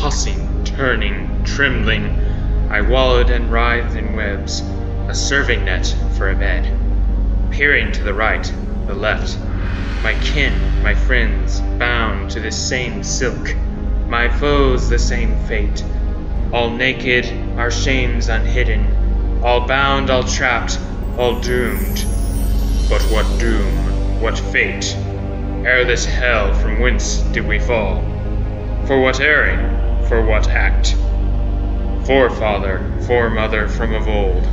tossing, turning, trembling, I wallowed and writhed in webs, a serving net for a bed. Peering to the right, the left, my kin, my friends, bound to this same silk, my foes the same fate, all naked, our shames unhidden, all bound, all trapped, all doomed. But what doom, what fate, ere this hell from whence did we fall? For what erring, for what act? Forefather, foremother from of old,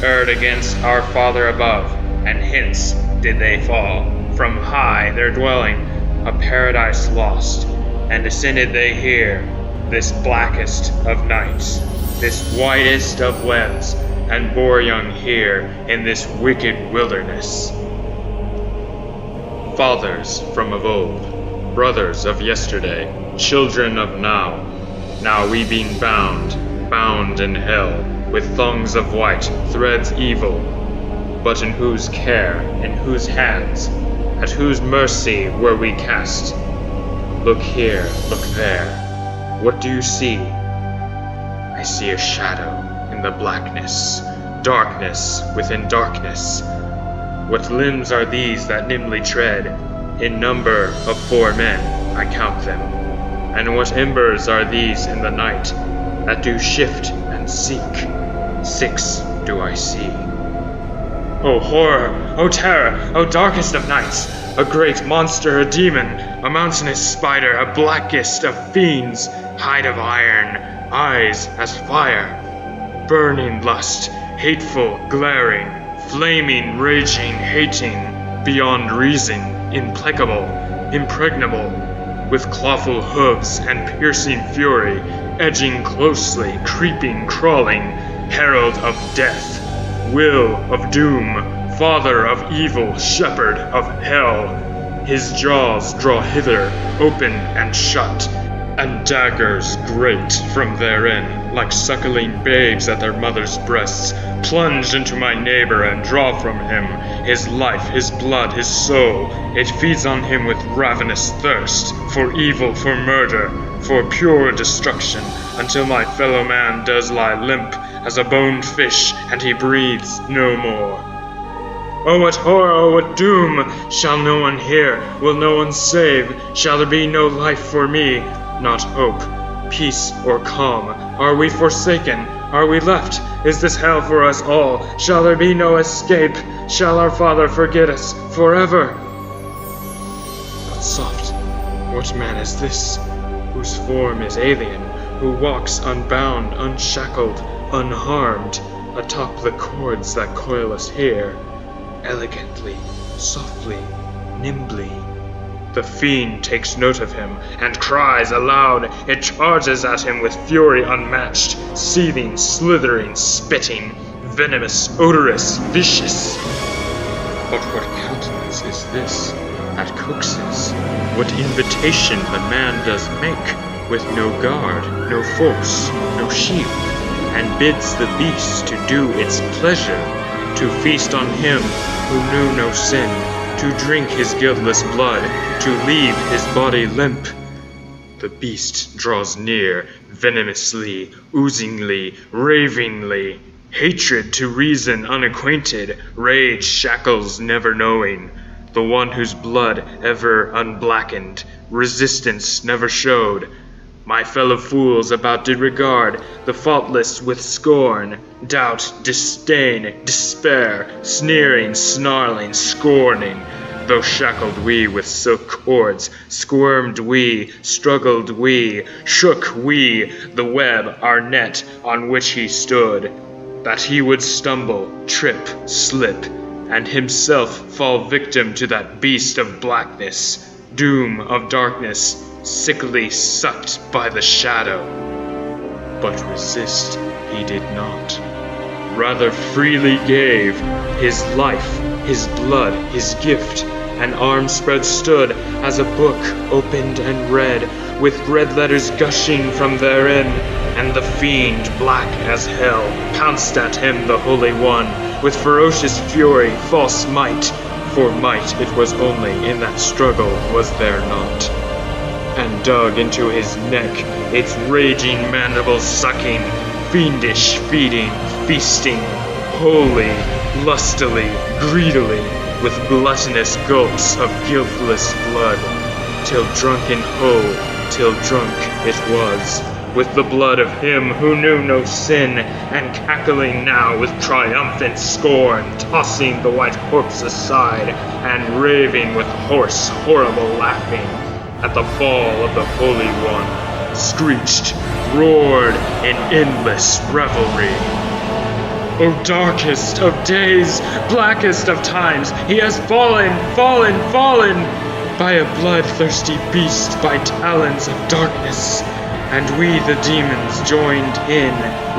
erred against our Father above, and hence did they fall. From high their dwelling, a paradise lost, and descended they here, this blackest of nights, this whitest of webs, and bore young here in this wicked wilderness. Fathers from of old, brothers of yesterday, children of now, now we being bound in hell, with thongs of white, threads evil, but in whose care, in whose hands, at whose mercy were we cast? Look here, look there. What do you see? I see a shadow in the blackness, darkness within darkness. What limbs are these that nimbly tread? In number of 4 men, I count them. And what embers are these in the night that do shift and seek? 6 do I see. O horror, O terror, O darkest of nights! A great monster, a demon, a mountainous spider, a blackest of fiends, hide of iron, eyes as fire, burning lust, hateful, glaring, flaming, raging, hating, beyond reason, implacable, impregnable, with clawful hooves and piercing fury, edging closely, creeping, crawling, herald of death, will of doom, father of evil, shepherd of hell. His jaws draw hither, open and shut, and daggers great from therein, like suckling babes at their mother's breasts, plunge into my neighbor and draw from him his life, his blood, his soul. It feeds on him with ravenous thirst, for evil, for murder, for pure destruction, until my fellow man does lie limp as a boned fish, and he breathes no more. Oh, what horror, oh, what doom! Shall no one hear? Will no one save? Shall there be no life for me? Not hope, peace, or calm. Are we forsaken? Are we left? Is this hell for us all? Shall there be no escape? Shall our Father forget us forever? But soft, what man is this, whose form is alien, who walks unbound, unshackled, unharmed, atop the cords that coil us here, elegantly, softly, nimbly? The fiend takes note of him, and cries aloud. It charges at him with fury unmatched, seething, slithering, spitting, venomous, odorous, vicious. But what countenance is this that coaxes? What invitation the man does make, with no guard, no force, no shield, and bids the beast to do its pleasure, to feast on him who knew no sin, to drink his guiltless blood, to leave his body limp. The beast draws near, venomously, oozingly, ravingly, hatred to reason unacquainted, rage shackles never knowing, the one whose blood ever unblackened, resistance never showed. My fellow fools about did regard the faultless with scorn, doubt, disdain, despair, sneering, snarling, scorning. Though shackled we with silk cords, squirmed we, struggled we, shook we, the web, our net, on which he stood, that he would stumble, trip, slip, and himself fall victim to that beast of blackness, doom of darkness, sickly sucked by the shadow. But resist he did not, rather freely gave his life, his blood, his gift, and arms spread stood as a book opened and read, with red letters gushing from therein, and the fiend, black as hell, pounced at him, the Holy One, with ferocious fury, false might, for might it was only in that struggle, was there not? hand dug into his neck, its raging mandibles sucking, fiendish feeding, feasting, wholly, lustily, greedily, with gluttonous gulps of guiltless blood, till drunken till drunk it was, with the blood of him who knew no sin, and cackling now with triumphant scorn, tossing the white corpse aside, and raving with hoarse, horrible laughing, at the fall of the Holy One, screeched, roared in endless revelry. O darkest of days, blackest of times, he has fallen, fallen, fallen, by a bloodthirsty beast, by talons of darkness. And we, the demons, joined in,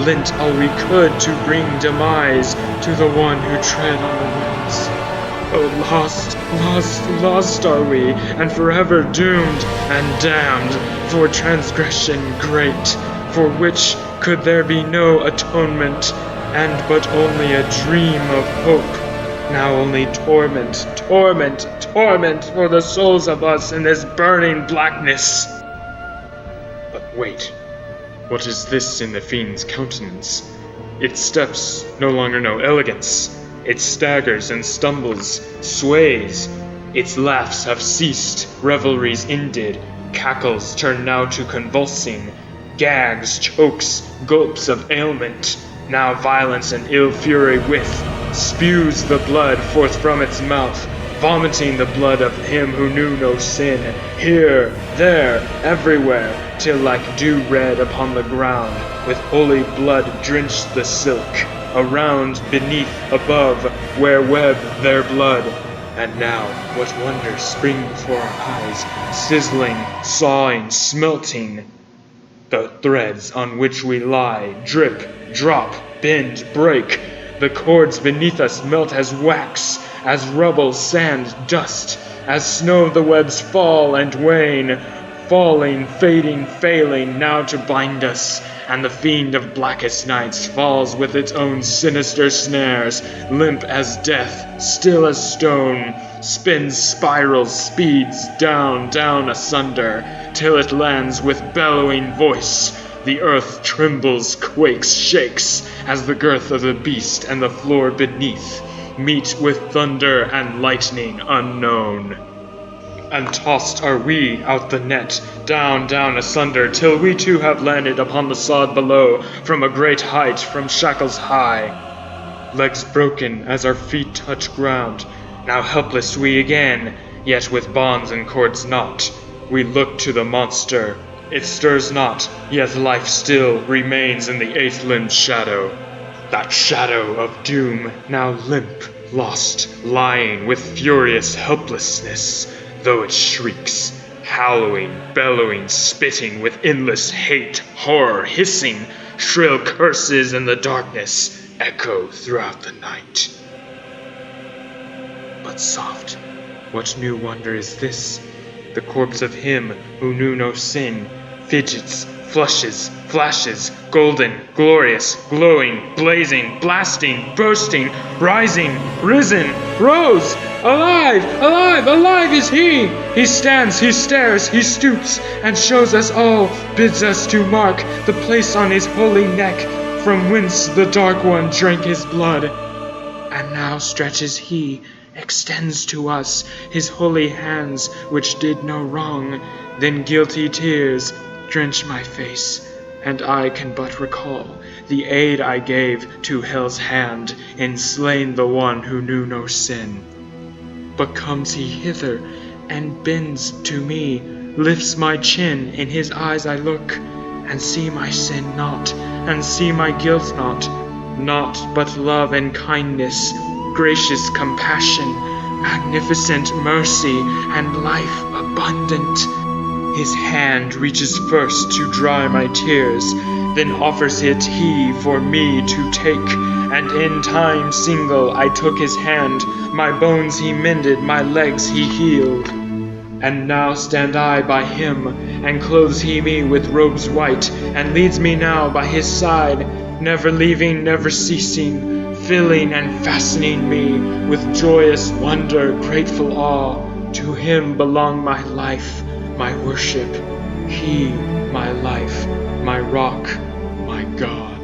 lent all we could to bring demise to the one who tread on the winds. Oh, lost, lost, lost are we, and forever doomed and damned for transgression great, for which could there be no atonement, and but only a dream of hope. Now only torment, torment, torment for the souls of us in this burning blackness. But wait, what is this in the fiend's countenance? Its steps no longer know elegance. It staggers and stumbles, sways. Its laughs have ceased, revelries ended, cackles turn now to convulsing, gags, chokes, gulps of ailment, now violence and ill fury with, spews the blood forth from its mouth, vomiting the blood of him who knew no sin, here, there, everywhere, till like dew red upon the ground, with holy blood drenched the silk, around, beneath, above, where web their blood. And now, what wonders spring before our eyes, sizzling, sawing, smelting, the threads on which we lie, drip, drop, bend, break. The cords beneath us melt as wax, as rubble, sand, dust, as snow the webs fall and wane, falling, fading, failing, now to bind us, and the fiend of blackest nights falls with its own sinister snares, limp as death, still as stone, spins spirals, speeds down, down asunder, till it lands with bellowing voice. The earth trembles, quakes, shakes, as the girth of the beast and the floor beneath meet with thunder and lightning unknown. And tossed are we out the net, down, down asunder, till we too have landed upon the sod below, from a great height, from shackles high. Legs broken as our feet touch ground, now helpless we again, yet with bonds and cords not. We look to the monster. It stirs not, yet life still remains in the eighth-limbed shadow. That shadow of doom, now limp, lost, lying with furious helplessness, though it shrieks, howling, bellowing, spitting with endless hate, horror, hissing, shrill curses in the darkness echo throughout the night. But soft, what new wonder is this? The corpse of him who knew no sin, fidgets, flushes, flashes, golden, glorious, glowing, blazing, blasting, bursting, rising, risen, rose, alive, alive, alive is he! He stands, he stares, he stoops, and shows us all, bids us to mark the place on his holy neck, from whence the Dark One drank his blood. And now stretches he, extends to us his holy hands, which did no wrong. Then guilty tears drench my face, and I can but recall the aid I gave to hell's hand in slaying the one who knew no sin. But comes he hither, and bends to me, lifts my chin, in his eyes I look, and see my sin not, and see my guilt not but love and kindness, gracious compassion, magnificent mercy, and life abundant. His hand reaches first to dry my tears, then offers it he for me to take, and in time single I took his hand, my bones he mended, my legs he healed. And now stand I by him, and clothes he me with robes white, and leads me now by his side, never leaving, never ceasing, filling and fastening me with joyous wonder, grateful awe. To him belong my life, my worship, he, my life, my rock, my God.